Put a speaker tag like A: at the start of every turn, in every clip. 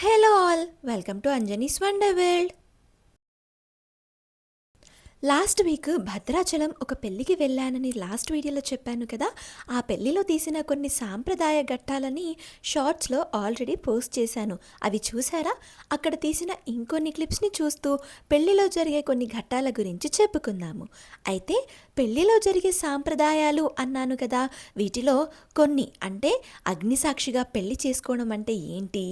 A: Hello all, welcome to Anjani's Wonder World. Last week Bhadrachalam ఒక పెళ్ళికి వెళ్ళానని last వీడియోలో చెప్పాను కదా. ఆ పెళ్ళిలో తీసిన కొన్ని సాంప్రదాయ ఘట్టాలని షార్ట్స్లో ఆల్రెడీ పోస్ట్ చేశాను. అవి చూసారా? అక్కడ తీసిన ఇంకొన్ని క్లిప్స్ని చూస్తూ పెళ్ళిలో జరిగే కొన్ని ఘట్టాల గురించి చెప్పుకుందాము. అయితే పెళ్ళిలో జరిగే సాంప్రదాయాలు అన్నాను కదా, వీటిలో కొన్ని అంటే అగ్నిసాక్షిగా పెళ్లి చేసుకోవడం అంటే ఏంటి,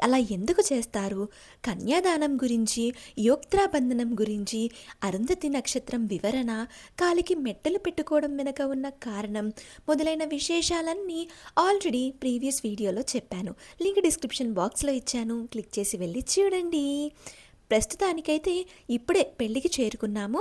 A: అలా ఎందుకు చేస్తారు, కన్యాదానం గురించి, యోక్త్రాబంధనం గురించి, అరుంధతి నక్షత్రం వివరణ, కాలికి మెట్టలు పెట్టుకోవడం వెనుక ఉన్న కారణం మొదలైన విశేషాలన్నీ ఆల్రెడీ ప్రీవియస్ వీడియోలో చెప్పాను. లింక్ డిస్క్రిప్షన్ బాక్స్లో ఇచ్చాను, క్లిక్ చేసి వెళ్ళి చూడండి. ప్రస్తుతానికైతే ఇప్పుడే పెళ్ళికి చేరుకున్నాము.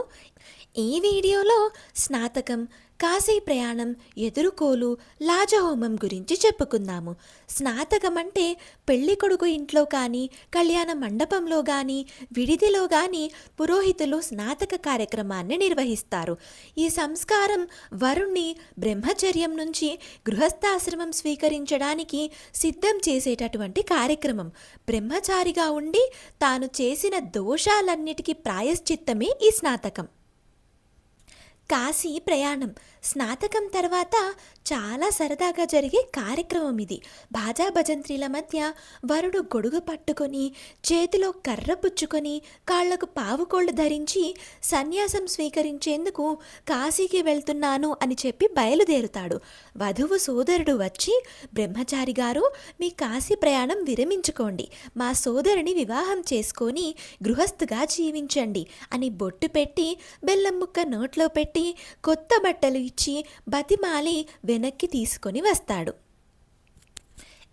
A: ఈ వీడియోలో స్నాతకం, కాశీ ప్రయాణం, ఎదురుకోలు, లాజహోమం గురించి చెప్పుకుందాము. స్నాతకం అంటే పెళ్లి కొడుకు ఇంట్లో కానీ, కళ్యాణ మండపంలో కానీ, విడిదిలో కానీ పురోహితులు స్నాతక కార్యక్రమాన్ని నిర్వహిస్తారు. ఈ సంస్కారం వరుణ్ణి బ్రహ్మచర్యం నుంచి గృహస్థాశ్రమం స్వీకరించడానికి సిద్ధం చేసేటటువంటి కార్యక్రమం. బ్రహ్మచారిగా ఉండి తాను చేసిన దోషాలన్నిటికీ ప్రాయశ్చిత్తమే ఈ స్నాతకం. కాశీ ప్రయాణం స్నాతకం తర్వాత చాలా సరదాగా జరిగే కార్యక్రమం ఇది. బాజా భజంత్రీల మధ్య వరుడు గొడుగు పట్టుకొని, చేతిలో కర్ర పుచ్చుకొని, కాళ్లకు పావుకోళ్లు ధరించి సన్యాసం స్వీకరించేందుకు కాశీకి వెళ్తున్నాను అని చెప్పి బయలుదేరుతాడు. వధువు సోదరుడు వచ్చి, బ్రహ్మచారి గారు మీ కాశీ ప్రయాణం విరమించుకోండి, మా సోదరుని వివాహం చేసుకొని గృహస్థుగా జీవించండి అని బొట్టు పెట్టి, బెల్లం ముక్క నోట్లో పెట్టి, కొత్త బట్టలు ఇచ్చి బతిమాలి వెనక్కి తీసుకొని వస్తాడు.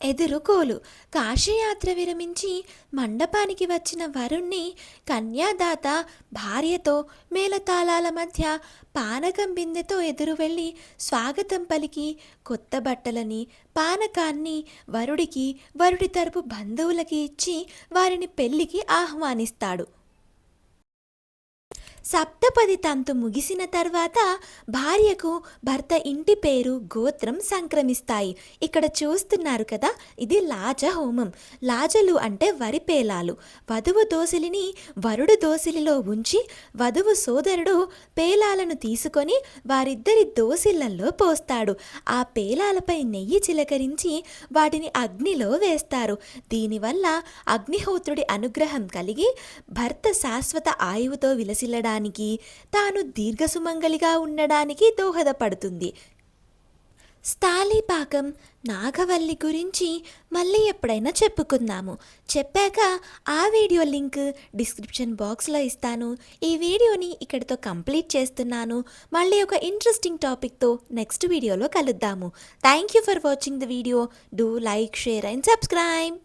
A: ఎదురుకోలు కాశీయాత్ర విరమించి మండపానికి వచ్చిన వరుణ్ణి కన్యాదాత భార్యతో మేళతాళాల మధ్య పానకం బిందెతో ఎదురు వెళ్ళి స్వాగతం పలికి కొత్త బట్టలని, పానకాన్ని వరుడికి, వరుడి తరపు బంధువులకి ఇచ్చి వారిని పెళ్లికి ఆహ్వానిస్తాడు. సప్తపది తంతు ముగిసిన తర్వాత భార్యకు భర్త ఇంటి పేరు, గోత్రం సంక్రమిస్తాయి. ఇక్కడ చూస్తున్నారు కదా, ఇది లాజ హోమం. లాజలు అంటే వరి పేలాలు. వధువు దోసిలిని వరుడు దోసిలిలో ఉంచి వధువు సోదరుడు పేలాలను తీసుకొని వారిద్దరి దోసిళ్లల్లో పోస్తాడు. ఆ పేలాలపై నెయ్యి చిలకరించి వాటిని అగ్నిలో వేస్తారు. దీనివల్ల అగ్నిహోత్రుడి అనుగ్రహం కలిగి భర్త శాశ్వత ఆయువుతో విలసిల్లడానికి, తాను దీర్ఘసుమంగలిగా ఉండడానికి దోహదపడుతుంది. స్థాళీపాకం, నాగవల్లి గురించి మళ్ళీ ఎప్పుడైనా చెప్పుకుందాము. చెప్పాక ఆ వీడియో లింక్ డిస్క్రిప్షన్ బాక్స్లో ఇస్తాను. ఈ వీడియోని ఇక్కడితో కంప్లీట్ చేస్తున్నాను. మళ్ళీ ఒక ఇంట్రెస్టింగ్ టాపిక్తో నెక్స్ట్ వీడియోలో కలుద్దాము. Thank you for watching the video. Do like, share and subscribe.